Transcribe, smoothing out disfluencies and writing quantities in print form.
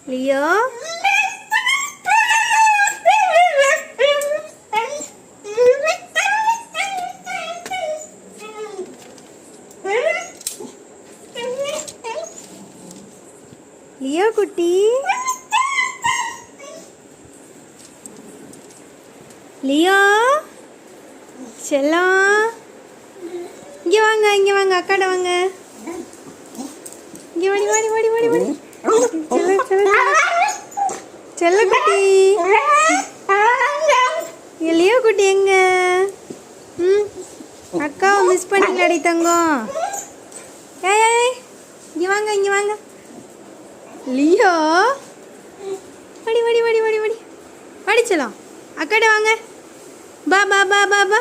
Leo Leo குட்டி Leo செல்லம் இங்கே வாங்க அக்காட வாங்க இங்கே வாடி வாடி வாடி வாடி வாடி செல்ல குட்டி லியோ குட்டி எங்க அக்காவை மிஸ் பண்ணிங்களாடி தங்கம் ஏய் இங்கே வாங்க லியோ வாடி வாடி வாடி வாடி வாடி வாடி செல்லம் அக்காட வாங்க பா பா பா பா பா